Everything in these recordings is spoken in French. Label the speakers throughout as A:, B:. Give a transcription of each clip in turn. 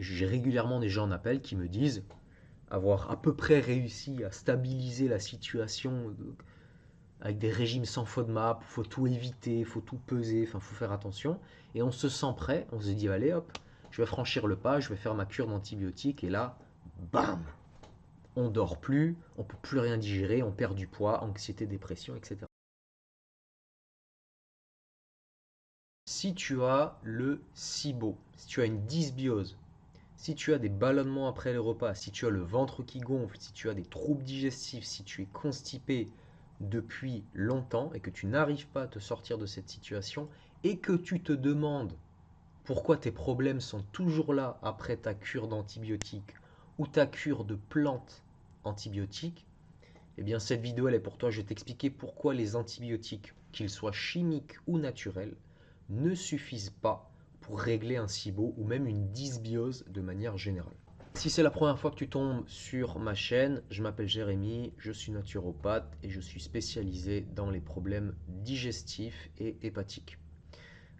A: j'ai régulièrement des gens en appel qui me disent avoir à peu près réussi à stabiliser la situation avec des régimes sans FODMAP, faut tout éviter, faut tout peser, enfin faut faire attention. Et on se sent prêt, on se dit allez hop, je vais franchir le pas, je vais faire ma cure d'antibiotiques et là, bam, on dort plus, on peut plus rien digérer, on perd du poids, anxiété, dépression, etc. Si tu as le SIBO, si tu as une dysbiose, si tu as des ballonnements après les repas, si tu as le ventre qui gonfle, si tu as des troubles digestifs, si tu es constipé depuis longtemps et que tu n'arrives pas à te sortir de cette situation et que tu te demandes pourquoi tes problèmes sont toujours là après ta cure d'antibiotiques ou ta cure de plantes antibiotiques, eh bien cette vidéo elle est pour toi. Je vais t'expliquer pourquoi les antibiotiques, qu'ils soient chimiques ou naturels, ne suffisent pas pour régler un SIBO ou même une dysbiose de manière générale. Si c'est la première fois que tu tombes sur ma chaîne, je m'appelle Jérémy, je suis naturopathe et je suis spécialisé dans les problèmes digestifs et hépatiques.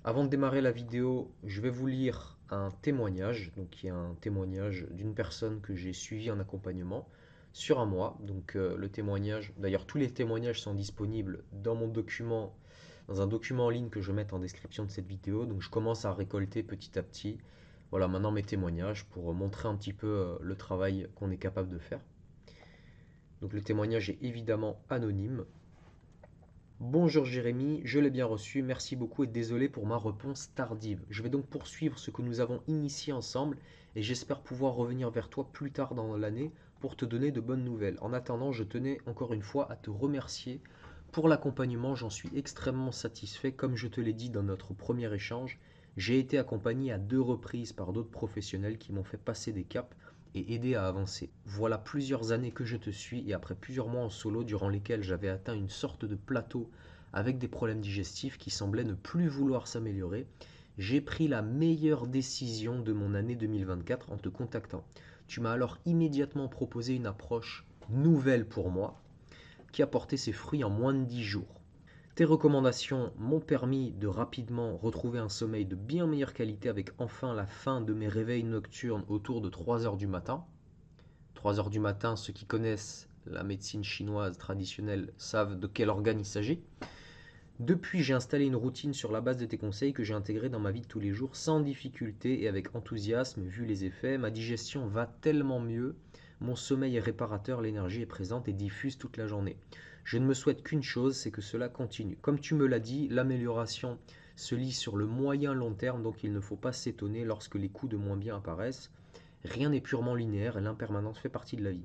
A: Avant de démarrer la vidéo, je vais vous lire un témoignage, donc qui est un témoignage d'une personne que j'ai suivie en accompagnement sur un mois. Donc le témoignage, d'ailleurs tous les témoignages sont disponibles dans mon document, dans un document en ligne que je vais mettre en description de cette vidéo. Donc je commence à récolter petit à petit, voilà maintenant mes témoignages pour montrer un petit peu le travail qu'on est capable de faire. Donc le témoignage est évidemment anonyme. Bonjour Jérémy, je l'ai bien reçu, merci beaucoup et désolé pour ma réponse tardive. Je vais donc poursuivre ce que nous avons initié ensemble et j'espère pouvoir revenir vers toi plus tard dans l'année pour te donner de bonnes nouvelles. En attendant, je tenais encore une fois à te remercier pour l'accompagnement, j'en suis extrêmement satisfait. Comme je te l'ai dit dans notre premier échange, j'ai été accompagné à 2 reprises par d'autres professionnels qui m'ont fait passer des caps et aider à avancer. Voilà plusieurs années que je te suis et après plusieurs mois en solo durant lesquels j'avais atteint une sorte de plateau avec des problèmes digestifs qui semblaient ne plus vouloir s'améliorer, j'ai pris la meilleure décision de mon année 2024 en te contactant. Tu m'as alors immédiatement proposé une approche nouvelle pour moi qui a porté ses fruits en moins de 10 jours. Tes recommandations m'ont permis de rapidement retrouver un sommeil de bien meilleure qualité avec enfin la fin de mes réveils nocturnes autour de 3 heures du matin. 3 heures du matin, ceux qui connaissent la médecine chinoise traditionnelle savent de quel organe il s'agit. Depuis, j'ai installé une routine sur la base de tes conseils que j'ai intégrée dans ma vie de tous les jours sans difficulté et avec enthousiasme vu les effets. Ma digestion va tellement mieux, mon sommeil est réparateur, l'énergie est présente et diffuse toute la journée. Je ne me souhaite qu'une chose, c'est que cela continue. Comme tu me l'as dit, l'amélioration se lit sur le moyen long terme, donc il ne faut pas s'étonner lorsque les coups de moins bien apparaissent. Rien n'est purement linéaire et l'impermanence fait partie de la vie.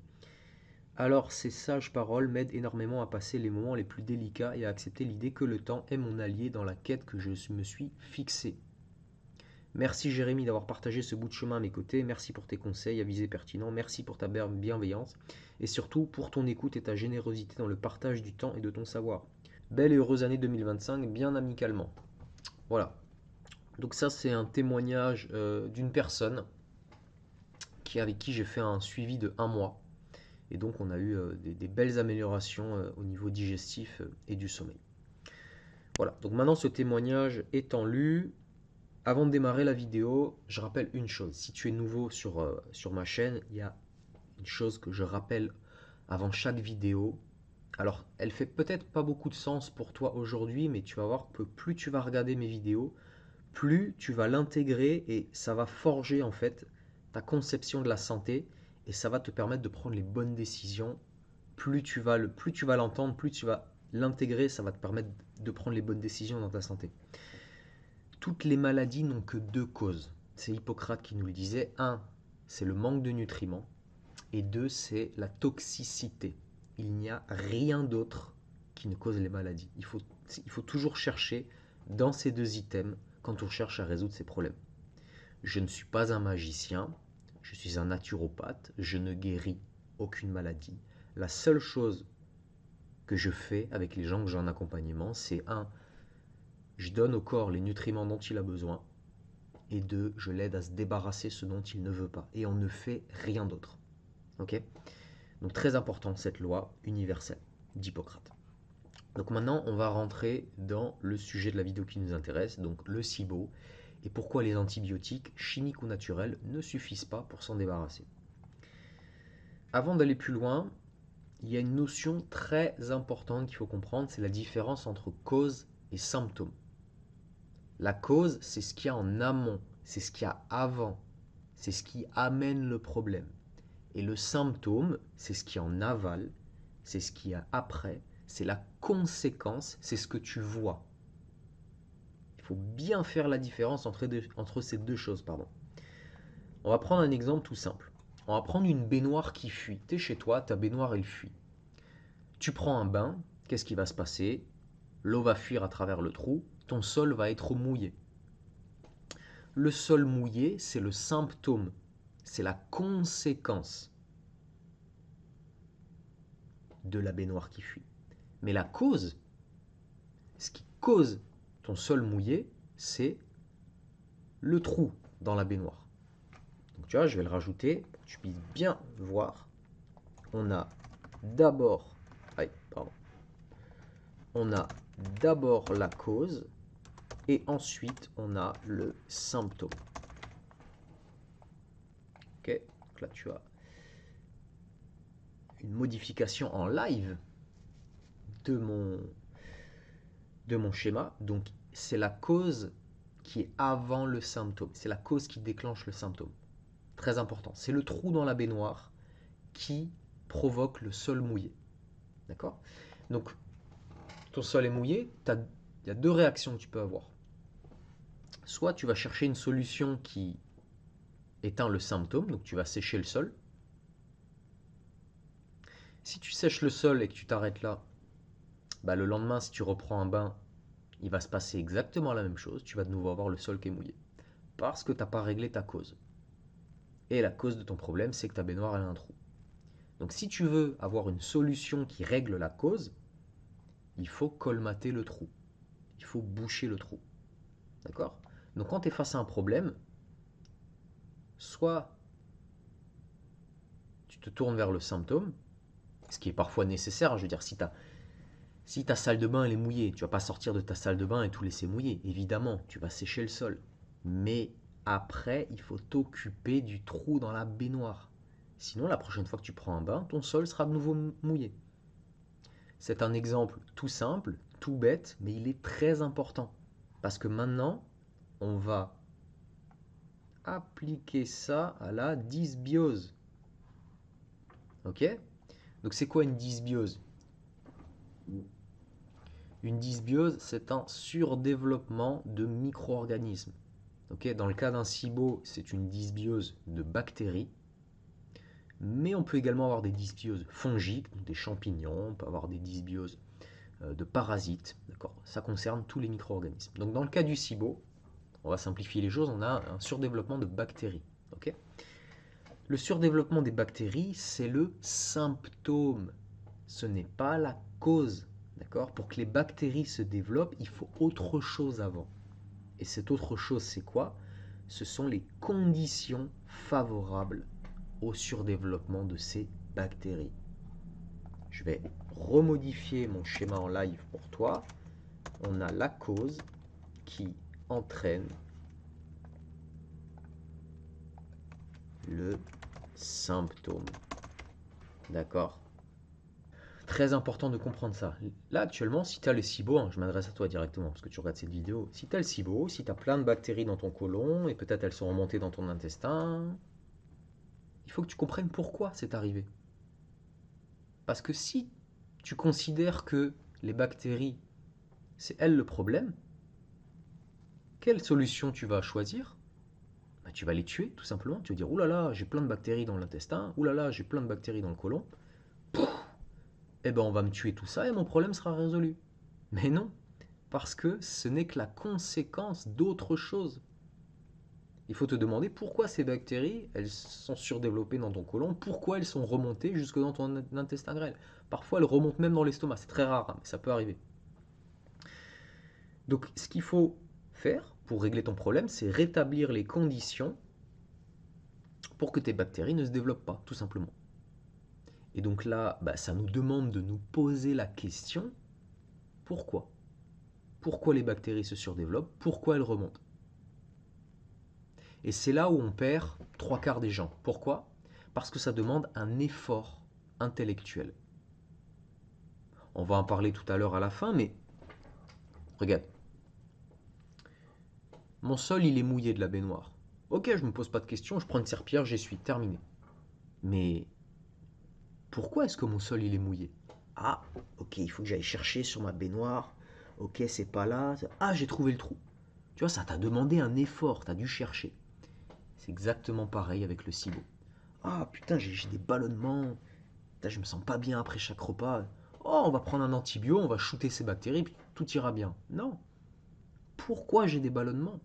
A: Alors ces sages paroles m'aident énormément à passer les moments les plus délicats et à accepter l'idée que le temps est mon allié dans la quête que je me suis fixée. Merci Jérémy d'avoir partagé ce bout de chemin à mes côtés, merci pour tes conseils avisés pertinents, merci pour ta bienveillance et surtout pour ton écoute et ta générosité dans le partage du temps et de ton savoir. Belle et heureuse année 2025, bien amicalement. Voilà. Donc ça c'est un témoignage d'une personne avec qui j'ai fait un suivi de 1 mois. Et donc on a eu des belles améliorations au niveau digestif et du sommeil. Voilà, donc maintenant ce témoignage étant lu, avant de démarrer la vidéo, je rappelle une chose. Si tu es nouveau sur ma chaîne, il y a une chose que je rappelle avant chaque vidéo. Alors, elle fait peut-être pas beaucoup de sens pour toi aujourd'hui, mais tu vas voir que plus tu vas regarder mes vidéos, plus tu vas l'intégrer et ça va forger en fait ta conception de la santé et ça va te permettre de prendre les bonnes décisions. Plus tu vas l'entendre, plus tu vas l'intégrer, ça va te permettre de prendre les bonnes décisions dans ta santé. Toutes les maladies n'ont que 2 causes. C'est Hippocrate qui nous le disait. Un, c'est le manque de nutriments et 2, c'est la toxicité. Il n'y a rien d'autre qui ne cause les maladies. Il faut toujours chercher dans ces 2 items quand on cherche à résoudre ces problèmes. Je ne suis pas un magicien, je suis un naturopathe, je ne guéris aucune maladie. La seule chose que je fais avec les gens que j'ai en accompagnement, c'est 1, je donne au corps les nutriments dont il a besoin, et 2, je l'aide à se débarrasser de ce dont il ne veut pas. Et on ne fait rien d'autre. Ok ? Donc très important cette loi universelle d'Hippocrate. Donc maintenant, on va rentrer dans le sujet de la vidéo qui nous intéresse, donc le SIBO. et pourquoi les antibiotiques, chimiques ou naturels, ne suffisent pas pour s'en débarrasser. Avant d'aller plus loin, il y a une notion très importante qu'il faut comprendre, c'est la différence entre cause et symptôme. La cause, c'est ce qu'il y a en amont, c'est ce qu'il y a avant, c'est ce qui amène le problème. Et le symptôme, c'est ce qui est en aval, c'est ce qu'il y a après, c'est la conséquence, c'est ce que tu vois. Il faut bien faire la différence entre ces deux choses. On va prendre un exemple tout simple. On va prendre une baignoire qui fuit. Tu es chez toi, ta baignoire elle fuit. Tu prends un bain, qu'est-ce qui va se passer? L'eau va fuir à travers le trou, ton sol va être mouillé. Le sol mouillé, c'est le symptôme, c'est la conséquence de la baignoire qui fuit. Mais la cause, ce qui cause ton sol mouillé, c'est le trou dans la baignoire. Donc tu vois, je vais le rajouter pour que tu puisses bien voir. On a d'abord, on a d'abord la cause et ensuite on a le symptôme. Ok, donc là tu as une modification en live de mon schéma. Donc c'est la cause qui est avant le symptôme. C'est la cause qui déclenche le symptôme. Très important. C'est le trou dans la baignoire qui provoque le sol mouillé. D'accord? Donc ton sol est mouillé, il y a deux réactions que tu peux avoir. Soit tu vas chercher une solution qui éteint le symptôme, donc tu vas sécher le sol. Si tu sèches le sol et que tu t'arrêtes là, bah le lendemain, si tu reprends un bain, il va se passer exactement la même chose. Tu vas de nouveau avoir le sol qui est mouillé. Parce que tu n'as pas réglé ta cause. Et la cause de ton problème, c'est que ta baignoire elle a un trou. Donc si tu veux avoir une solution qui règle la cause, il faut colmater le trou. Il faut boucher le trou. D'accord? Donc quand tu es face à un problème, soit tu te tournes vers le symptôme, ce qui est parfois nécessaire. Je veux dire, si ta salle de bain elle est mouillée, tu vas pas sortir de ta salle de bain et tout laisser mouiller. Évidemment, tu vas sécher le sol. Mais après, il faut t'occuper du trou dans la baignoire. Sinon, la prochaine fois que tu prends un bain, ton sol sera de nouveau mouillé. C'est un exemple tout simple, tout bête, mais il est très important. Parce que maintenant, on va appliquer ça à la dysbiose. Ok? Donc c'est quoi une dysbiose? Une dysbiose, c'est un surdéveloppement de micro-organismes. Okay, dans le cas d'un SIBO, c'est une dysbiose de bactéries. Mais on peut également avoir des dysbioses fongiques, donc des champignons, on peut avoir des dysbioses de parasites. Ça concerne tous les micro-organismes. Donc dans le cas du SIBO, on va simplifier les choses, on a un surdéveloppement de bactéries. Okay, le surdéveloppement des bactéries, c'est le symptôme. Ce n'est pas la cause. D'accord? Pour que les bactéries se développent, il faut autre chose avant. Et cette autre chose, c'est quoi? Ce sont les conditions favorables au surdéveloppement de ces bactéries. Je vais remodifier mon schéma en live pour toi. On a la cause qui entraîne le symptôme. D'accord? Très important de comprendre ça. Là, actuellement, si tu as le SIBO, je m'adresse à toi directement parce que tu regardes cette vidéo. Si tu as le SIBO, si tu as plein de bactéries dans ton côlon et peut-être elles sont remontées dans ton intestin, il faut que tu comprennes pourquoi c'est arrivé. Parce que si tu considères que les bactéries, c'est elles le problème, quelle solution tu vas choisir? Bah, tu vas les tuer, tout simplement. Tu vas dire, oulala, j'ai plein de bactéries dans l'intestin, oulala, j'ai plein de bactéries dans le côlon. Eh ben, on va me tuer tout ça et mon problème sera résolu. Mais non, parce que ce n'est que la conséquence d'autre chose. Il faut te demander pourquoi ces bactéries, elles sont surdéveloppées dans ton côlon, pourquoi elles sont remontées jusque dans ton intestin grêle. Parfois, elles remontent même dans l'estomac, c'est très rare, hein, mais ça peut arriver. Donc, ce qu'il faut faire pour régler ton problème, c'est rétablir les conditions pour que tes bactéries ne se développent pas, tout simplement. Et donc là, ça nous demande de nous poser la question, pourquoi? Pourquoi les bactéries se surdéveloppent? Pourquoi elles remontent? Et c'est là où on perd trois quarts des gens. Pourquoi? Parce que ça demande un effort intellectuel. On va en parler tout à l'heure à la fin, mais regarde. Mon sol, il est mouillé de la baignoire. Ok, je me pose pas de questions, je prends une serpillière, j'essuie, terminé. Mais pourquoi est-ce que mon sol, il est mouillé? Ah, ok, il faut que j'aille chercher sur ma baignoire. Ok, c'est pas là. Ah, j'ai trouvé le trou. Tu vois, ça t'a demandé un effort, t'as dû chercher. C'est exactement pareil avec le SIBO. Ah putain, j'ai des ballonnements. Putain, je me sens pas bien après chaque repas. Oh, on va prendre un antibio, on va shooter ces bactéries, puis tout ira bien. Non. Pourquoi j'ai des ballonnements?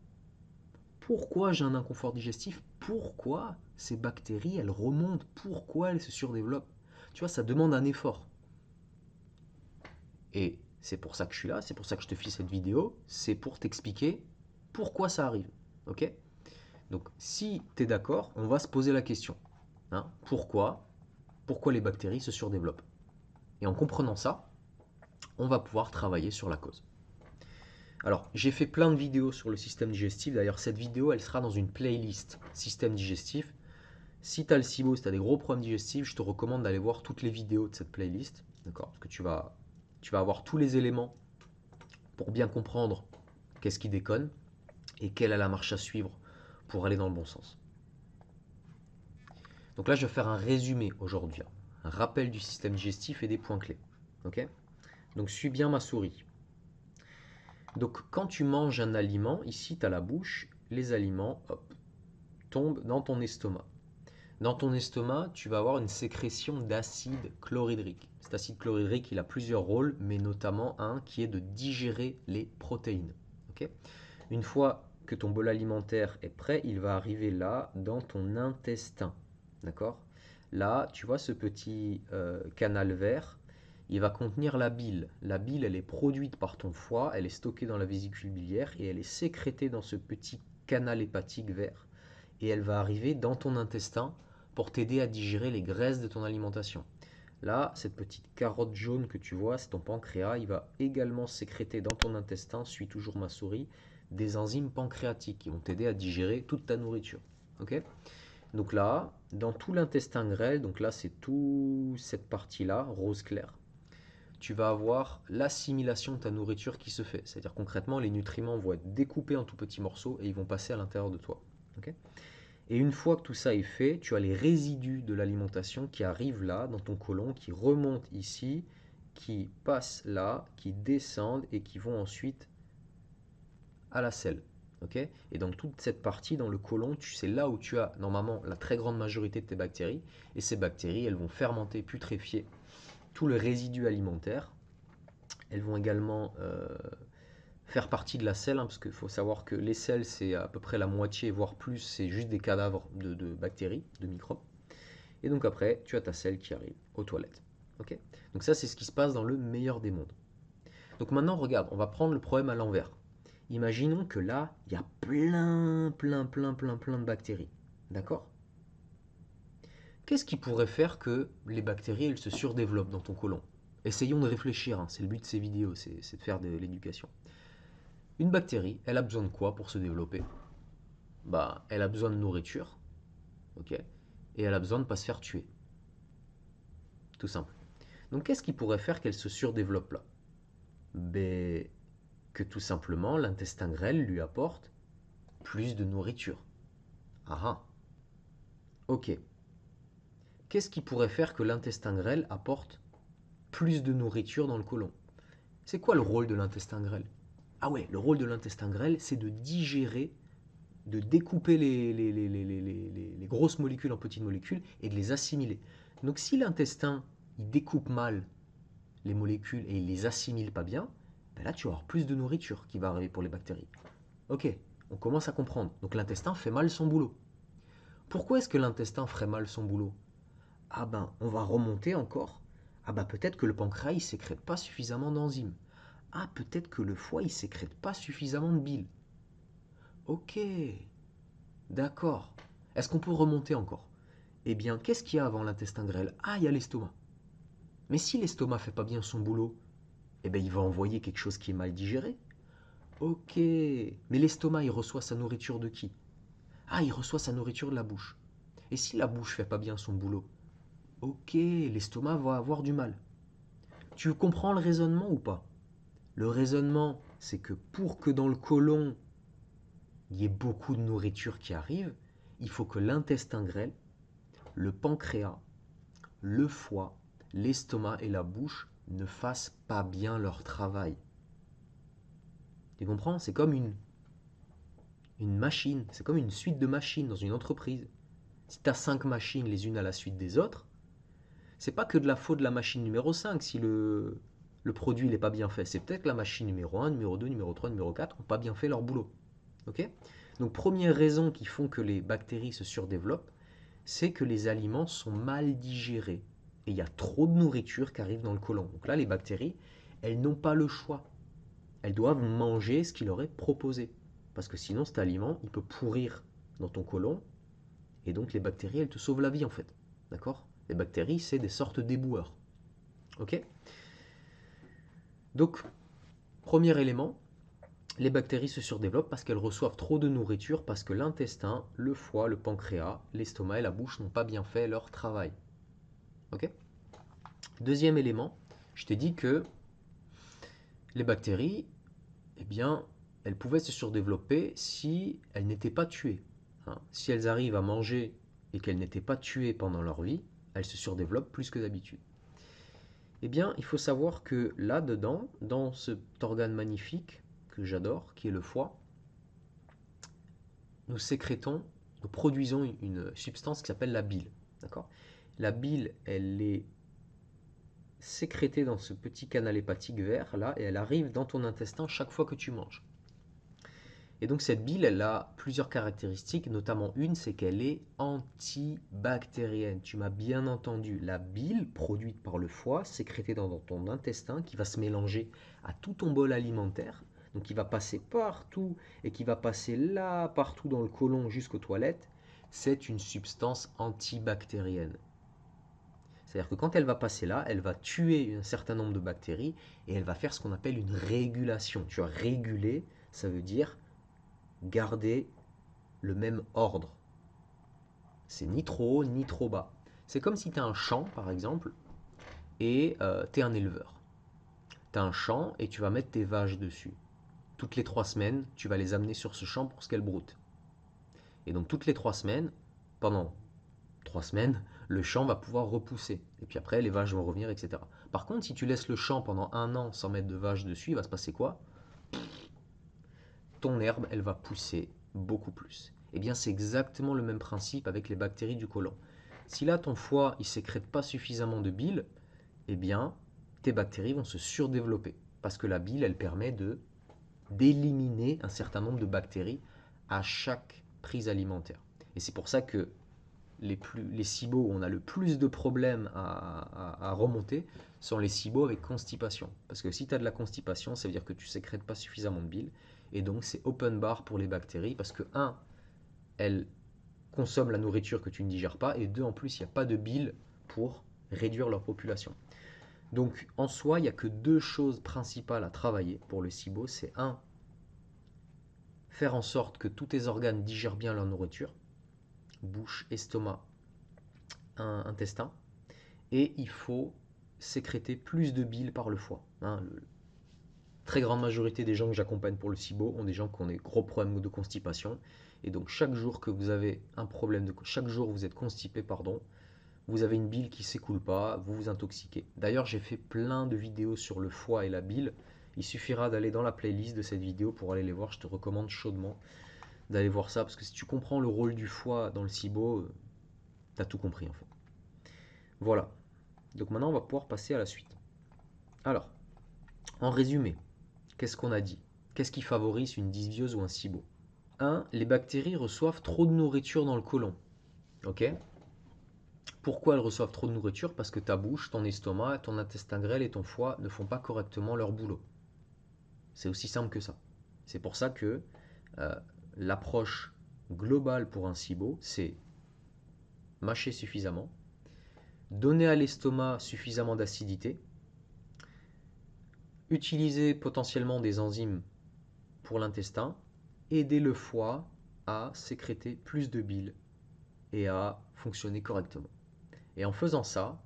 A: Pourquoi j'ai un inconfort digestif? Pourquoi ces bactéries, elles remontent? Pourquoi elles se surdéveloppent? Tu vois, ça demande un effort. Et c'est pour ça que je suis là, c'est pour ça que je te fais cette vidéo, c'est pour t'expliquer pourquoi ça arrive. Ok? Donc, si tu es d'accord, on va se poser la question. Hein, pourquoi les bactéries se surdéveloppent? Et en comprenant ça, on va pouvoir travailler sur la cause. Alors, j'ai fait plein de vidéos sur le système digestif. D'ailleurs, cette vidéo, elle sera dans une playlist système digestif. Si tu as le SIBO, si tu as des gros problèmes digestifs, je te recommande d'aller voir toutes les vidéos de cette playlist. D'accord? Parce que tu vas avoir tous les éléments pour bien comprendre qu'est-ce qui déconne et quelle est la marche à suivre pour aller dans le bon sens. Donc là, je vais faire un résumé aujourd'hui, un rappel du système digestif et des points clés. Ok? Donc suis bien ma souris. Donc quand tu manges un aliment, ici tu as la bouche, les aliments hop, tombent dans ton estomac. Dans ton estomac, tu vas avoir une sécrétion d'acide chlorhydrique. Cet acide chlorhydrique, il a plusieurs rôles, mais notamment un qui est de digérer les protéines. Ok? Une fois que ton bol alimentaire est prêt, il va arriver là, dans ton intestin. D'accord? Là, tu vois ce petit canal vert, il va contenir la bile. La bile, elle est produite par ton foie, elle est stockée dans la vésicule biliaire et elle est sécrétée dans ce petit canal hépatique vert. Et elle va arriver dans ton intestin pour t'aider à digérer les graisses de ton alimentation. Là, cette petite carotte jaune que tu vois, c'est ton pancréas. Il va également sécréter dans ton intestin, suis toujours ma souris, des enzymes pancréatiques qui vont t'aider à digérer toute ta nourriture. Ok? Donc là, dans tout l'intestin grêle, donc là c'est toute cette partie-là, rose clair, tu vas avoir l'assimilation de ta nourriture qui se fait. C'est-à-dire concrètement, les nutriments vont être découpés en tout petits morceaux et ils vont passer à l'intérieur de toi. Ok? Et une fois que tout ça est fait, tu as les résidus de l'alimentation qui arrivent là, dans ton côlon, qui remontent ici, qui passent là, qui descendent et qui vont ensuite à la selle. Okay? Et dans toute cette partie, dans le côlon, c'est là où tu as normalement la très grande majorité de tes bactéries. Et ces bactéries, elles vont fermenter, putréfier tout le résidu alimentaire. Elles vont également faire partie de la selle, hein, parce qu'il faut savoir que les selles, c'est à peu près la moitié, voire plus, c'est juste des cadavres de bactéries, de microbes. Et donc après, tu as ta selle qui arrive aux toilettes. Okay? Donc ça, c'est ce qui se passe dans le meilleur des mondes. Donc maintenant, regarde, on va prendre le problème à l'envers. Imaginons que là, il y a plein de bactéries. D'accord? Qu'est-ce qui pourrait faire que les bactéries, elles se surdéveloppent dans ton côlon? Essayons de réfléchir, hein, c'est le but de ces vidéos, c'est de faire de l'éducation. Une bactérie, elle a besoin de quoi pour se développer? Bah, elle a besoin de nourriture, ok? Et elle a besoin de ne pas se faire tuer. Tout simple. Donc qu'est-ce qui pourrait faire qu'elle se surdéveloppe là? Ben, que tout simplement l'intestin grêle lui apporte plus de nourriture. Ah ah. Ok. Qu'est-ce qui pourrait faire que l'intestin grêle apporte plus de nourriture dans le côlon? C'est quoi le rôle de l'intestin grêle? Ah ouais, le rôle de l'intestin grêle, c'est de digérer, de découper les grosses molécules en petites molécules et de les assimiler. Donc si l'intestin, il découpe mal les molécules et il les assimile pas bien, ben là tu vas avoir plus de nourriture qui va arriver pour les bactéries. Ok, on commence à comprendre. Donc l'intestin fait mal son boulot. Pourquoi est-ce que l'intestin ferait mal son boulot? Ah ben, on va remonter encore. Ah ben, peut-être que le pancréas, il sécrète pas suffisamment d'enzymes. Ah, peut-être que le foie, il sécrète pas suffisamment de bile. Ok, d'accord. Est-ce qu'on peut remonter encore? Eh bien, qu'est-ce qu'il y a avant l'intestin grêle? Ah, il y a l'estomac. Mais si l'estomac fait pas bien son boulot, eh bien, il va envoyer quelque chose qui est mal digéré. Ok, mais l'estomac, il reçoit sa nourriture de qui? Ah, il reçoit sa nourriture de la bouche. Et si la bouche fait pas bien son boulot, ok, l'estomac va avoir du mal. Tu comprends le raisonnement ou pas? Le raisonnement, c'est que pour que dans le côlon, il y ait beaucoup de nourriture qui arrive, il faut que l'intestin grêle, le pancréas, le foie, l'estomac et la bouche ne fassent pas bien leur travail. Tu comprends? C'est comme une machine, c'est comme une suite de machines dans une entreprise. Si tu as 5 machines les unes à la suite des autres, c'est pas que de la faute de la machine numéro 5 si le produit n'est pas bien fait. C'est peut-être que la machine numéro 1, numéro 2, numéro 3, numéro 4 n'ont pas bien fait leur boulot. Ok? Donc première raison qui font que les bactéries se surdéveloppent, c'est que les aliments sont mal digérés. Et il y a trop de nourriture qui arrive dans le côlon. Donc là, les bactéries, elles n'ont pas le choix. Elles doivent manger ce qu'il leur est proposé. Parce que sinon, cet aliment, il peut pourrir dans ton côlon. Et donc, les bactéries, elles te sauvent la vie, en fait. D'accord? Les bactéries, c'est des sortes d'éboueurs. Ok? Donc, premier élément, les bactéries se surdéveloppent parce qu'elles reçoivent trop de nourriture, parce que l'intestin, le foie, le pancréas, l'estomac et la bouche n'ont pas bien fait leur travail. Ok? Deuxième élément, je t'ai dit que les bactéries, eh bien, elles pouvaient se surdévelopper si elles n'étaient pas tuées. Hein. Si elles arrivent à manger et qu'elles n'étaient pas tuées pendant leur vie, elles se surdéveloppent plus que d'habitude. Eh bien, il faut savoir que là-dedans, dans cet organe magnifique que j'adore, qui est le foie, nous sécrétons, nous produisons une substance qui s'appelle la bile. D'accord? La bile, elle est sécrétée dans ce petit canal hépatique vert là et elle arrive dans ton intestin chaque fois que tu manges. Et donc cette bile, elle a plusieurs caractéristiques, notamment une, c'est qu'elle est antibactérienne. Tu m'as bien entendu, la bile produite par le foie, sécrétée dans ton intestin, qui va se mélanger à tout ton bol alimentaire, donc qui va passer partout et qui va passer là, partout dans le côlon jusqu'aux toilettes, c'est une substance antibactérienne. C'est-à-dire que quand elle va passer là, elle va tuer un certain nombre de bactéries et elle va faire ce qu'on appelle une régulation. Tu vois, réguler, ça veut dire garder le même ordre. C'est ni trop haut ni trop bas. C'est comme si tu as un champ, par exemple, et tu es un éleveur. Tu as un champ et tu vas mettre tes vaches dessus. Toutes les 3 semaines, tu vas les amener sur ce champ pour qu'elles broutent. Et donc toutes les 3 semaines, pendant 3 semaines, le champ va pouvoir repousser. Et puis après, les vaches vont revenir, etc. Par contre, si tu laisses le champ pendant 1 an sans mettre de vaches dessus, il va se passer quoi? Ton herbe, elle va pousser beaucoup plus. Eh bien, c'est exactement le même principe avec les bactéries du côlon. Si là, ton foie, il sécrète pas suffisamment de bile, eh bien, tes bactéries vont se surdévelopper. Parce que la bile, elle permet d'éliminer un certain nombre de bactéries à chaque prise alimentaire. Et c'est pour ça que les SIBO où on a le plus de problèmes à remonter sont les SIBO avec constipation. Parce que si tu as de la constipation, ça veut dire que tu sécrètes pas suffisamment de bile. Et donc c'est open bar pour les bactéries parce que, un, elles consomment la nourriture que tu ne digères pas, et deux, en plus, il n'y a pas de bile pour réduire leur population. Donc en soi, il n'y a que deux choses principales à travailler pour le SIBO. C'est un, faire en sorte que tous tes organes digèrent bien leur nourriture, bouche, estomac, intestin, et il faut sécréter plus de bile par le foie. Hein, la très grande majorité des gens que j'accompagne pour le SIBO ont des gens qui ont des gros problèmes de constipation. Et donc chaque jour que vous avez un problème chaque jour vous êtes constipé, pardon, vous avez une bile qui ne s'écoule pas, vous vous intoxiquez. D'ailleurs, j'ai fait plein de vidéos sur le foie et la bile. Il suffira d'aller dans la playlist de cette vidéo pour aller les voir. Je te recommande chaudement d'aller voir ça parce que si tu comprends le rôle du foie dans le SIBO, tu as tout compris en fait. Voilà. Donc maintenant, on va pouvoir passer à la suite. Alors, en résumé, qu'est-ce qu'on a dit? Qu'est-ce qui favorise une dysbiose ou un SIBO? 1. Les bactéries reçoivent trop de nourriture dans le côlon. Ok? Pourquoi elles reçoivent trop de nourriture? Parce que ta bouche, ton estomac, ton intestin grêle et ton foie ne font pas correctement leur boulot. C'est aussi simple que ça. C'est pour ça que euh, l'approche globale pour un SIBO, c'est mâcher suffisamment, donner à l'estomac suffisamment d'acidité, utiliser potentiellement des enzymes pour l'intestin, aider le foie à sécréter plus de bile et à fonctionner correctement. Et en faisant ça,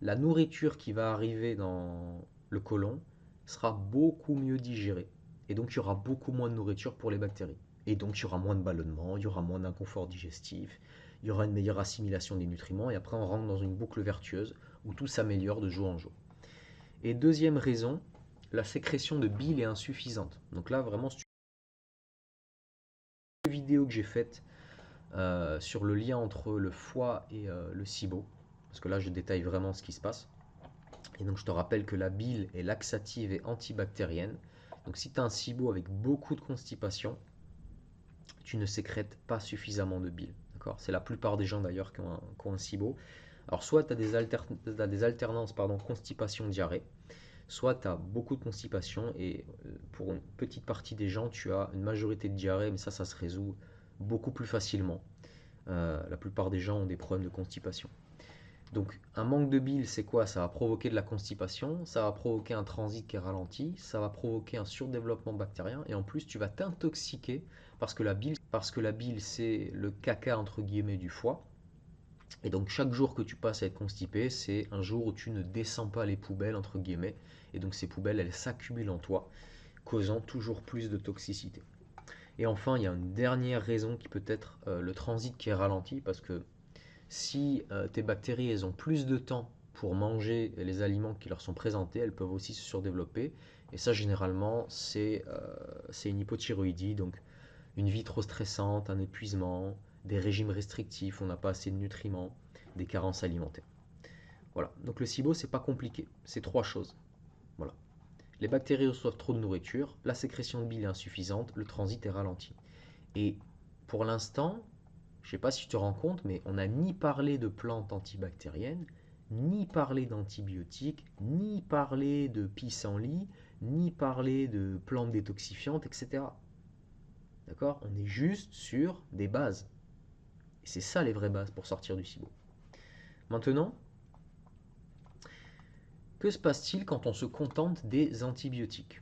A: la nourriture qui va arriver dans le côlon sera beaucoup mieux digérée. Et donc il y aura beaucoup moins de nourriture pour les bactéries. Et donc il y aura moins de ballonnement, il y aura moins d'inconfort digestif, il y aura une meilleure assimilation des nutriments, et après on rentre dans une boucle vertueuse où tout s'améliore de jour en jour. Et deuxième raison, la sécrétion de bile est insuffisante. Donc là vraiment, c'est une vidéo que j'ai faite sur le lien entre le foie et le SIBO, parce que là je détaille vraiment ce qui se passe. Et donc je te rappelle que la bile est laxative et antibactérienne. Donc si tu as un SIBO avec beaucoup de constipation, tu ne sécrètes pas suffisamment de bile. D'accord? C'est la plupart des gens d'ailleurs qui ont un SIBO. Alors soit tu as des alternances constipation-diarrhée, soit tu as beaucoup de constipation et pour une petite partie des gens, tu as une majorité de diarrhée, mais ça se résout beaucoup plus facilement. La plupart des gens ont des problèmes de constipation. Donc un manque de bile, c'est quoi? Ça va provoquer de la constipation, ça va provoquer un transit qui est ralenti, ça va provoquer un surdéveloppement bactérien, et en plus tu vas t'intoxiquer parce que la bile c'est le caca entre guillemets du foie. Et donc chaque jour que tu passes à être constipé, c'est un jour où tu ne descends pas les poubelles entre guillemets, et donc ces poubelles elles s'accumulent en toi, causant toujours plus de toxicité. Et enfin, il y a une dernière raison qui peut être le transit qui est ralenti, parce que si tes bactéries elles ont plus de temps pour manger les aliments qui leur sont présentés, elles peuvent aussi se surdévelopper. Et ça, généralement, c'est une hypothyroïdie, donc une vie trop stressante, un épuisement, des régimes restrictifs, on n'a pas assez de nutriments, des carences alimentaires. Voilà. Donc le SIBO, c'est pas compliqué. C'est trois choses. Voilà. Les bactéries reçoivent trop de nourriture, la sécrétion de bile est insuffisante, le transit est ralenti. Et pour l'instant, je ne sais pas si tu te rends compte, mais on n'a ni parlé de plantes antibactériennes, ni parlé d'antibiotiques, ni parlé de pissenlit, ni parlé de plantes détoxifiantes, etc. D'accord? On est juste sur des bases. Et c'est ça les vraies bases pour sortir du SIBO. Maintenant, que se passe-t-il quand on se contente des antibiotiques?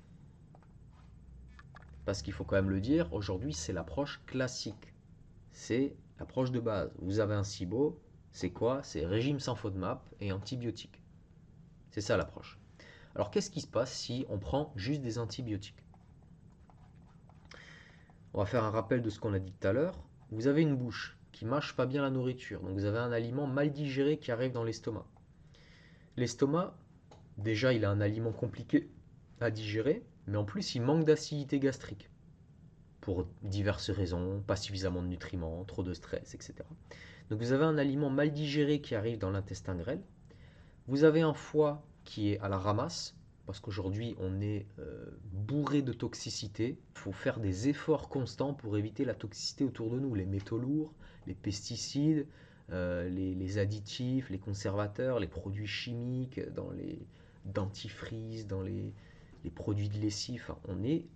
A: Parce qu'il faut quand même le dire, aujourd'hui c'est l'approche classique. C'est l'approche de base. Vous avez un SIBO, c'est quoi? C'est régime sans FODMAP et antibiotiques. C'est ça l'approche. Alors qu'est-ce qui se passe si on prend juste des antibiotiques? On va faire un rappel de ce qu'on a dit tout à l'heure. Vous avez une bouche qui mâche pas bien la nourriture, donc vous avez un aliment mal digéré qui arrive dans l'estomac. L'estomac, déjà il a un aliment compliqué à digérer, mais en plus il manque d'acidité gastrique. Pour diverses raisons, pas suffisamment de nutriments, trop de stress, etc. Donc vous avez un aliment mal digéré qui arrive dans l'intestin grêle. Vous avez un foie qui est à la ramasse, parce qu'aujourd'hui on est bourré de toxicité. Il faut faire des efforts constants pour éviter la toxicité autour de nous, les métaux lourds, les pesticides, les additifs, les conservateurs, les produits chimiques, dans les dentifrices, dans les produits de lessive. Enfin, on est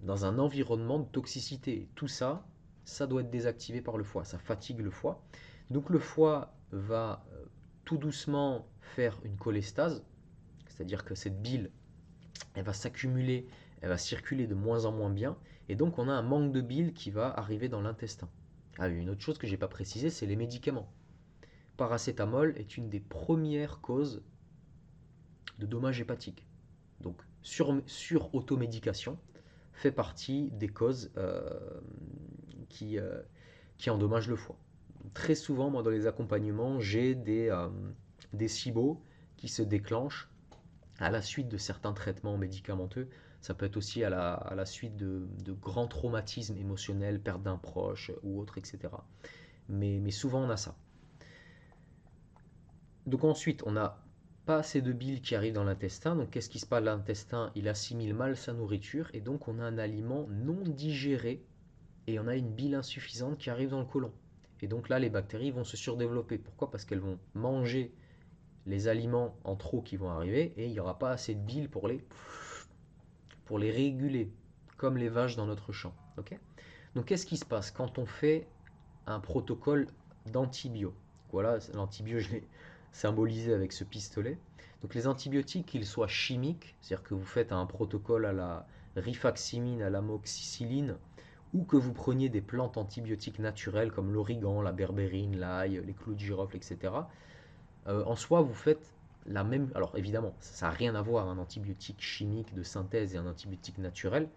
A: dans un environnement de toxicité. Tout ça, ça doit être désactivé par le foie, ça fatigue le foie. Donc le foie va tout doucement faire une cholestase, c'est-à-dire que cette bile, elle va s'accumuler, elle va circuler de moins en moins bien, et donc on a un manque de bile qui va arriver dans l'intestin. Ah, une autre chose que je n'ai pas précisé, c'est les médicaments. Paracétamol est une des premières causes de dommages hépatiques. Donc sur automédication fait partie des causes qui, euh, qui endommagent le foie. Très souvent, moi, dans les accompagnements, j'ai des SIBO qui se déclenchent à la suite de certains traitements médicamenteux. Ça peut être aussi à la suite de grands traumatismes émotionnels, perte d'un proche ou autre, etc. Mais souvent, on a ça. Donc ensuite, on n'a pas assez de bile qui arrive dans l'intestin. Donc qu'est-ce qui se passe? L'intestin, il assimile mal sa nourriture et donc on a un aliment non digéré et on a une bile insuffisante qui arrive dans le côlon. Et donc là, les bactéries vont se surdévelopper. Pourquoi? Parce qu'elles vont manger les aliments en trop qui vont arriver et il n'y aura pas assez de bile pour les réguler, comme les vaches dans notre champ. Ok? Donc qu'est-ce qui se passe quand on fait un protocole d'antibio? Voilà, l'antibio, je l'ai symbolisé avec ce pistolet. Donc les antibiotiques, qu'ils soient chimiques, c'est-à-dire que vous faites un protocole à la rifaximine, à l'amoxicilline, ou que vous preniez des plantes antibiotiques naturelles comme l'origan, la berbérine, l'ail, les clous de girofle, etc., en soi, vous faites la même. Alors évidemment, ça n'a rien à voir un antibiotique chimique de synthèse et un antibiotique naturel.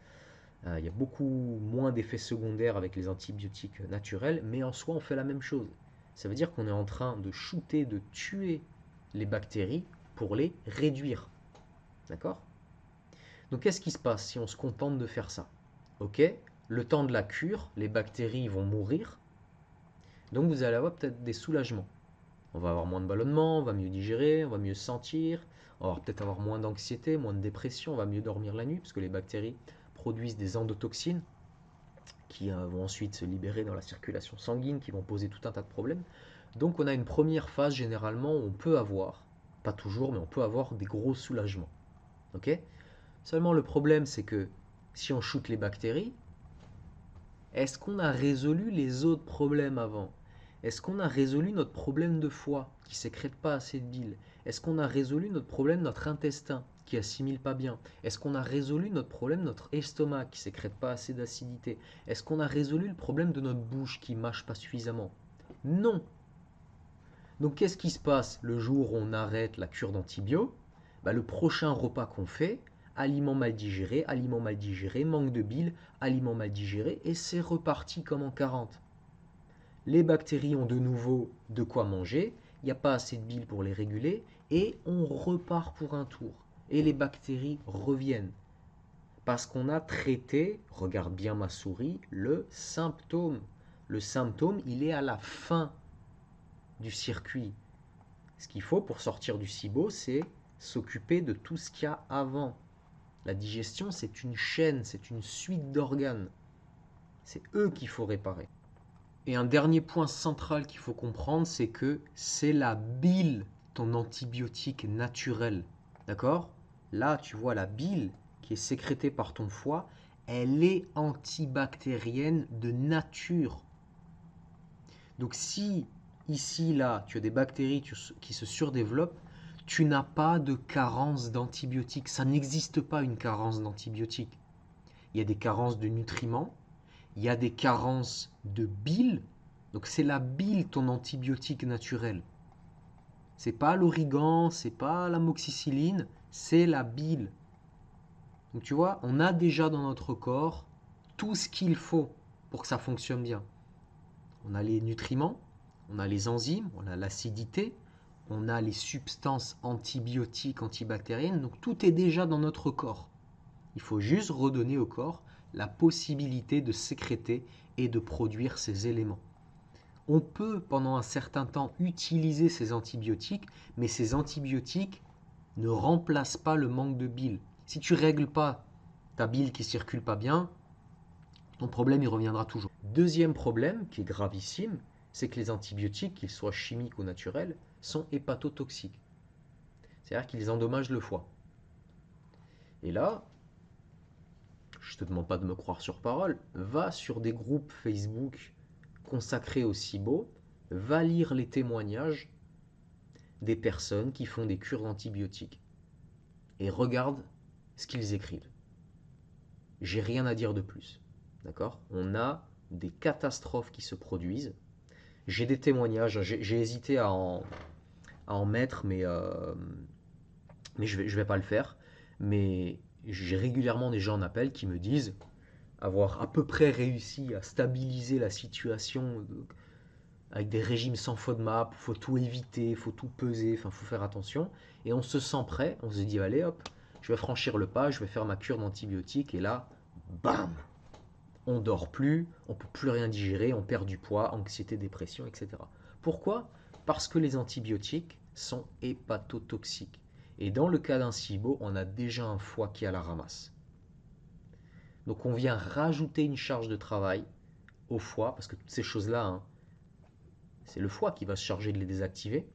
A: Il y a beaucoup moins d'effets secondaires avec les antibiotiques naturels, mais en soi, on fait la même chose. Ça veut dire qu'on est en train de shooter, de tuer les bactéries pour les réduire. D'accord? Donc qu'est-ce qui se passe si on se contente de faire ça? Ok, le temps de la cure, les bactéries vont mourir, donc vous allez avoir peut-être des soulagements. On va avoir moins de ballonnement, on va mieux digérer, on va mieux se sentir, on va peut-être avoir moins d'anxiété, moins de dépression, on va mieux dormir la nuit, parce que les bactéries produisent des endotoxines qui vont ensuite se libérer dans la circulation sanguine, qui vont poser tout un tas de problèmes. Donc on a une première phase généralement où on peut avoir, pas toujours, mais on peut avoir des gros soulagements. Ok? Seulement le problème c'est que si on shoot les bactéries, est-ce qu'on a résolu les autres problèmes avant? Est-ce qu'on a résolu notre problème de foie qui sécrète pas assez de bile? Est-ce qu'on a résolu notre problème de notre intestin qui assimile pas bien? Est-ce qu'on a résolu notre problème de notre estomac qui sécrète pas assez d'acidité? Est-ce qu'on a résolu le problème de notre bouche qui mâche pas suffisamment? Non. Donc qu'est-ce qui se passe le jour où on arrête la cure d'antibio? Le prochain repas qu'on fait, aliments mal digérés, manque de bile, aliments mal digérés, et c'est reparti comme en 40. Les bactéries ont de nouveau de quoi manger, il n'y a pas assez de bile pour les réguler, et on repart pour un tour. Et les bactéries reviennent. Parce qu'on a traité, regarde bien ma souris, le symptôme. Le symptôme, il est à la fin du circuit. Ce qu'il faut pour sortir du SIBO, c'est s'occuper de tout ce qu'il y a avant. La digestion, c'est une chaîne, c'est une suite d'organes. C'est eux qu'il faut réparer. Et un dernier point central qu'il faut comprendre, c'est que c'est la bile, ton antibiotique naturel. D'accord? Là, tu vois la bile qui est sécrétée par ton foie, elle est antibactérienne de nature. Donc si ici, là, tu as des bactéries qui se surdéveloppent, tu n'as pas de carence d'antibiotiques. Ça n'existe pas une carence d'antibiotiques. Il y a des carences de nutriments, il y a des carences de bile. Donc c'est la bile ton antibiotique naturel. C'est pas l'origan, c'est pas l'amoxicilline, c'est la bile. Donc tu vois, on a déjà dans notre corps tout ce qu'il faut pour que ça fonctionne bien. On a les nutriments, on a les enzymes, on a l'acidité, on a les substances antibiotiques, antibactériennes, donc tout est déjà dans notre corps. Il faut juste redonner au corps la possibilité de sécréter et de produire ces éléments. On peut pendant un certain temps utiliser ces antibiotiques, mais ces antibiotiques ne remplacent pas le manque de bile. Si tu ne règles pas ta bile qui ne circule pas bien, ton problème il reviendra toujours. Deuxième problème qui est gravissime, c'est que les antibiotiques, qu'ils soient chimiques ou naturels, sont hépatotoxiques. C'est-à-dire qu'ils endommagent le foie. Et là, je ne te demande pas de me croire sur parole, va sur des groupes Facebook consacrés au SIBO, va lire les témoignages des personnes qui font des cures d'antibiotiques et regarde ce qu'ils écrivent. J'ai rien à dire de plus. D'accord? On a des catastrophes qui se produisent. J'ai des témoignages, j'ai hésité à en mettre, mais je vais pas le faire. Mais j'ai régulièrement des gens en appel qui me disent avoir à peu près réussi à stabiliser la situation avec des régimes sans FODMAP, faut tout éviter, faut tout peser, enfin faut faire attention. Et on se sent prêt, on se dit allez hop, je vais franchir le pas, je vais faire ma cure d'antibiotiques et là, bam, on dort plus, on peut plus rien digérer, on perd du poids, anxiété, dépression, etc. Pourquoi? Parce que les antibiotiques sont hépatotoxiques. Et dans le cas d'un SIBO, on a déjà un foie qui est à la ramasse. Donc on vient rajouter une charge de travail au foie, parce que toutes ces choses-là, hein, c'est le foie qui va se charger de les désactiver.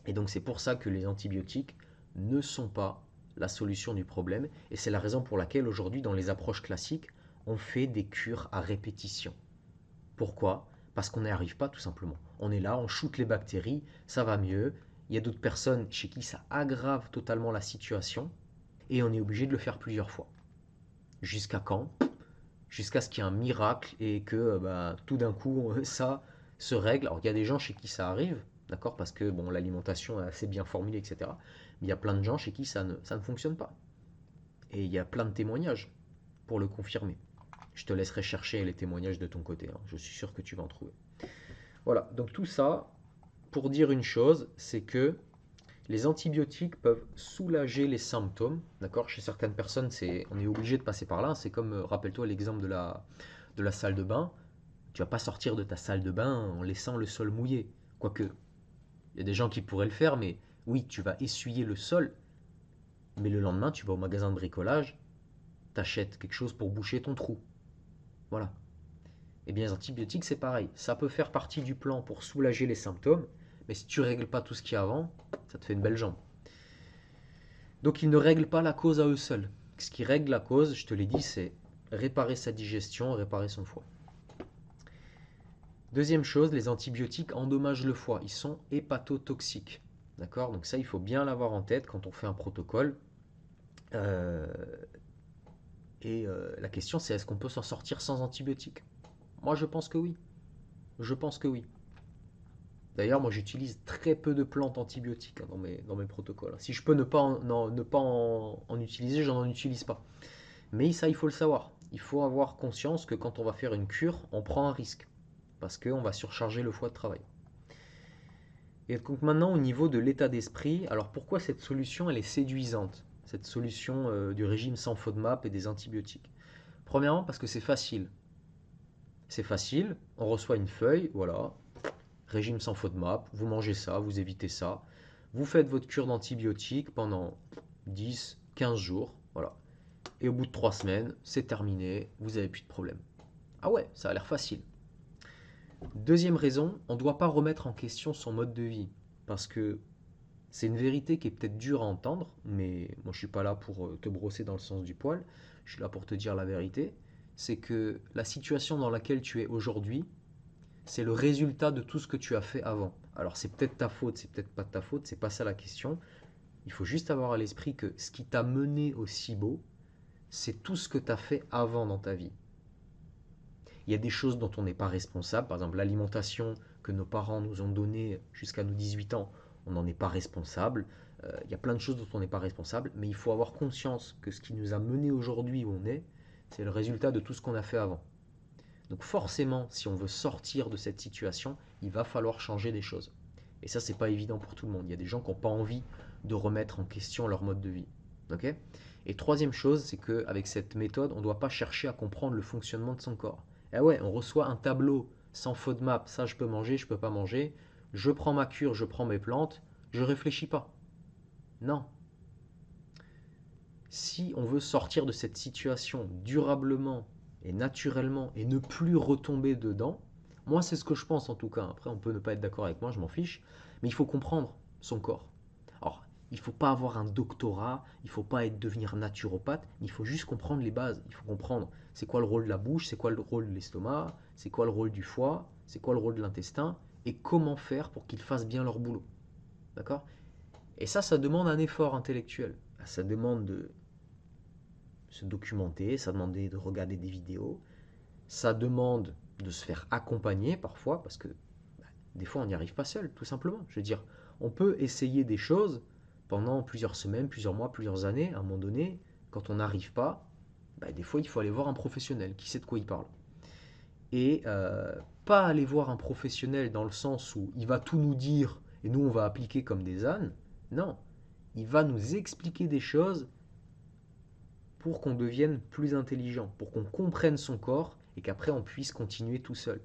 A: Et donc c'est pour ça que les antibiotiques ne sont pas la solution du problème. Et c'est la raison pour laquelle aujourd'hui, dans les approches classiques, on fait des cures à répétition. Pourquoi? Parce qu'on n'y arrive pas tout simplement. On est là, on shoot les bactéries, ça va mieux. Il y a d'autres personnes chez qui ça aggrave totalement la situation. Et on est obligé de le faire plusieurs fois. Jusqu'à quand? jusqu'à ce qu'il y ait un miracle et que bah, tout d'un coup ça se règle. Alors il y a des gens chez qui ça arrive, d'accord, parce que bon, l'alimentation est assez bien formulée, etc. Mais il y a plein de gens chez qui ça ne fonctionne pas. Et il y a plein de témoignages pour le confirmer. Je te laisserai chercher les témoignages de ton côté, hein. Je suis sûr que tu vas en trouver. Voilà, donc tout ça pour dire une chose, c'est que les antibiotiques peuvent soulager les symptômes, d'accord? Chez certaines personnes, on est obligé de passer par là. C'est comme, rappelle-toi l'exemple de la salle de bain. Tu vas pas sortir de ta salle de bain en laissant le sol mouillé. Quoique, il y a des gens qui pourraient le faire, mais oui, tu vas essuyer le sol, mais le lendemain, tu vas au magasin de bricolage, t'achètes quelque chose pour boucher ton trou. Voilà. Eh bien, les antibiotiques, c'est pareil. Ça peut faire partie du plan pour soulager les symptômes, mais si tu ne règles pas tout ce qu'il y a avant, ça te fait une belle jambe. Donc, ils ne règlent pas la cause à eux seuls. Ce qui règle la cause, je te l'ai dit, c'est réparer sa digestion, réparer son foie. Deuxième chose, les antibiotiques endommagent le foie. Ils sont hépatotoxiques. D'accord? Donc ça, il faut bien l'avoir en tête quand on fait un protocole. Euh, la question, c'est est-ce qu'on peut s'en sortir sans antibiotiques? Moi, je pense que oui. Je pense que oui. D'ailleurs, moi j'utilise très peu de plantes antibiotiques hein, dans mes protocoles. Si je peux ne pas en utiliser, j'en utilise pas. Mais ça, il faut le savoir. Il faut avoir conscience que quand on va faire une cure, on prend un risque. Parce qu'on va surcharger le foie de travail. Et donc maintenant, au niveau de l'état d'esprit, alors pourquoi cette solution, elle est séduisante? Cette solution du régime sans FODMAP et des antibiotiques. Premièrement, parce que c'est facile. C'est facile, on reçoit une feuille, voilà, régime sans FODMAP, vous mangez ça, vous évitez ça. Vous faites votre cure d'antibiotiques pendant 10, 15 jours, voilà. Et au bout de 3 semaines, c'est terminé, vous n'avez plus de problème. Ah ouais, ça a l'air facile. Deuxième raison, on ne doit pas remettre en question son mode de vie. Parce que c'est une vérité qui est peut-être dure à entendre, mais moi je ne suis pas là pour te brosser dans le sens du poil, je suis là pour te dire la vérité. C'est que la situation dans laquelle tu es aujourd'hui, c'est le résultat de tout ce que tu as fait avant. Alors c'est peut-être ta faute, c'est peut-être pas de ta faute, c'est pas ça la question. Il faut juste avoir à l'esprit que ce qui t'a mené au SIBO, c'est tout ce que tu as fait avant dans ta vie. Il y a des choses dont on n'est pas responsable, par exemple l'alimentation que nos parents nous ont donnée jusqu'à nos 18 ans, on n'en est pas responsable. Il y a plein de choses dont on n'est pas responsable, mais il faut avoir conscience que ce qui nous a mené aujourd'hui où on est, c'est le résultat de tout ce qu'on a fait avant. Donc forcément, si on veut sortir de cette situation, il va falloir changer des choses. Et ça, c'est pas évident pour tout le monde. Il y a des gens qui n'ont pas envie de remettre en question leur mode de vie. Ok? Et troisième chose, c'est qu'avec cette méthode, on ne doit pas chercher à comprendre le fonctionnement de son corps. Eh ouais, on reçoit un tableau sans FODMAP, ça je peux manger, je peux pas manger. Je prends ma cure, je prends mes plantes, je réfléchis pas. Non. Si on veut sortir de cette situation durablement et naturellement et ne plus retomber dedans, moi c'est ce que je pense en tout cas. Après on peut ne pas être d'accord avec moi, je m'en fiche, mais il faut comprendre son corps. Alors, il ne faut pas avoir un doctorat, il ne faut pas devenir naturopathe, il faut juste comprendre les bases. Il faut comprendre c'est quoi le rôle de la bouche, c'est quoi le rôle de l'estomac, c'est quoi le rôle du foie, c'est quoi le rôle de l'intestin, et comment faire pour qu'ils fassent bien leur boulot. D'accord? Et ça demande un effort intellectuel. Ça demande de se documenter, ça demande de regarder des vidéos, ça demande de se faire accompagner parfois, parce que bah, des fois on n'y arrive pas seul, tout simplement. Je veux dire, on peut essayer des choses pendant plusieurs semaines, plusieurs mois, plusieurs années. À un moment donné, quand on n'arrive pas, bah, des fois il faut aller voir un professionnel qui sait de quoi il parle. Et pas aller voir un professionnel dans le sens où il va tout nous dire et nous on va appliquer comme des ânes. Non, il va nous expliquer des choses pour qu'on devienne plus intelligent, pour qu'on comprenne son corps et qu'après on puisse continuer tout seul.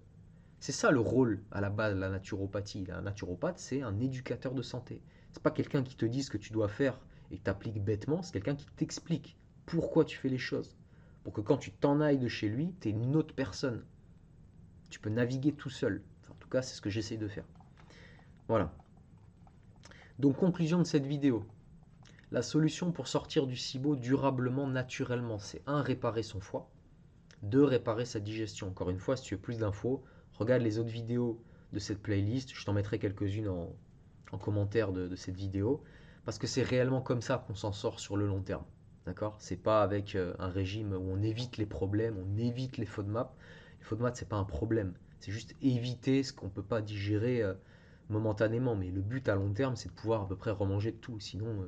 A: C'est ça le rôle à la base de la naturopathie. Un naturopathe, c'est un éducateur de santé. C'est pas quelqu'un qui te dit ce que tu dois faire et que tu appliques bêtement, c'est quelqu'un qui t'explique pourquoi tu fais les choses. Pour que quand tu t'en ailles de chez lui, tu es une autre personne. Tu peux naviguer tout seul. Enfin, en tout cas, c'est ce que j'essaye de faire. Voilà. Donc, conclusion de cette vidéo. La solution pour sortir du SIBO durablement, naturellement, c'est 1. Réparer son foie. 2. Réparer sa digestion. Encore une fois, si tu veux plus d'infos, regarde les autres vidéos de cette playlist. Je t'en mettrai quelques-unes en commentaire de cette vidéo. Parce que c'est réellement comme ça qu'on s'en sort sur le long terme. D'accord? C'est pas avec un régime où on évite les problèmes, on évite les FODMAP. Les FODMAP, c'est pas un problème. C'est juste éviter ce qu'on peut pas digérer momentanément. Mais le but à long terme, c'est de pouvoir à peu près remanger de tout. Sinon,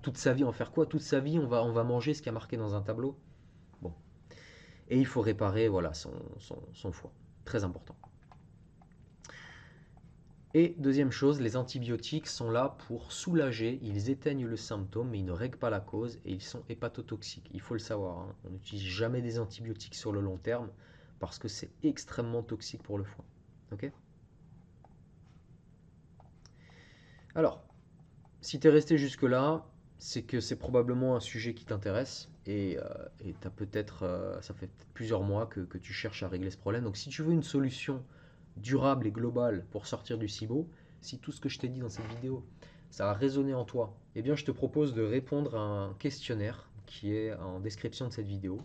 A: toute sa vie, en faire quoi? Toute sa vie, on va manger ce qui a marqué dans un tableau. Bon. Et il faut réparer voilà, son foie. Très important. Et deuxième chose, les antibiotiques sont là pour soulager, ils éteignent le symptôme, mais ils ne règlent pas la cause et ils sont hépatotoxiques. Il faut le savoir, hein. On n'utilise jamais des antibiotiques sur le long terme parce que c'est extrêmement toxique pour le foie. Ok? Alors, si tu es resté jusque-là, c'est que c'est probablement un sujet qui t'intéresse et t'as peut-être, ça fait plusieurs mois que tu cherches à régler ce problème. Donc si tu veux une solution durable et globale pour sortir du SIBO, si tout ce que je t'ai dit dans cette vidéo, ça a résonné en toi, eh bien je te propose de répondre à un questionnaire qui est en description de cette vidéo.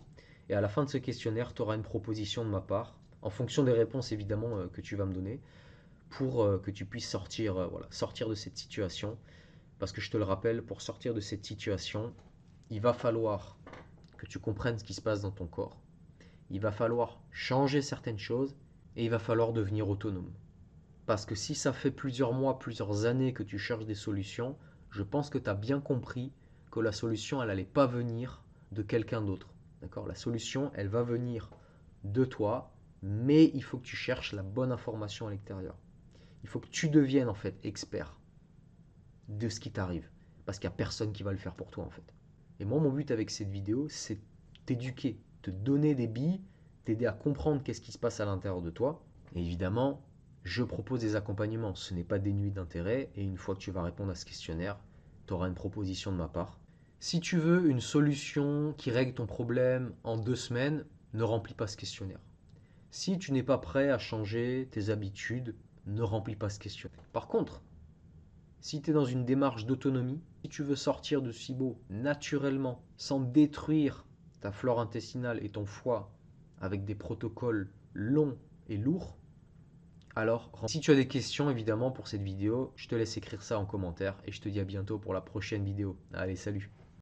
A: Et à la fin de ce questionnaire, tu auras une proposition de ma part, en fonction des réponses évidemment que tu vas me donner, pour que tu puisses sortir, voilà, sortir de cette situation. Parce que je te le rappelle, pour sortir de cette situation, il va falloir que tu comprennes ce qui se passe dans ton corps. Il va falloir changer certaines choses et il va falloir devenir autonome. Parce que si ça fait plusieurs mois, plusieurs années que tu cherches des solutions, je pense que tu as bien compris que la solution, elle n'allait pas venir de quelqu'un d'autre. D'accord? La solution, elle va venir de toi, mais il faut que tu cherches la bonne information à l'extérieur. Il faut que tu deviennes en fait expert de ce qui t'arrive. Parce qu'il n'y a personne qui va le faire pour toi en fait. Et moi, mon but avec cette vidéo, c'est t'éduquer, te donner des billes, t'aider à comprendre qu'est-ce qui se passe à l'intérieur de toi. Et évidemment, je propose des accompagnements. Ce n'est pas dénué d'intérêt. Et une fois que tu vas répondre à ce questionnaire, tu auras une proposition de ma part. Si tu veux une solution qui règle ton problème en 2 semaines, ne remplis pas ce questionnaire. Si tu n'es pas prêt à changer tes habitudes, ne remplis pas ce questionnaire. Par contre, si tu es dans une démarche d'autonomie, si tu veux sortir de SIBO naturellement, sans détruire ta flore intestinale et ton foie avec des protocoles longs et lourds, alors si tu as des questions évidemment pour cette vidéo, je te laisse écrire ça en commentaire et je te dis à bientôt pour la prochaine vidéo. Allez, salut!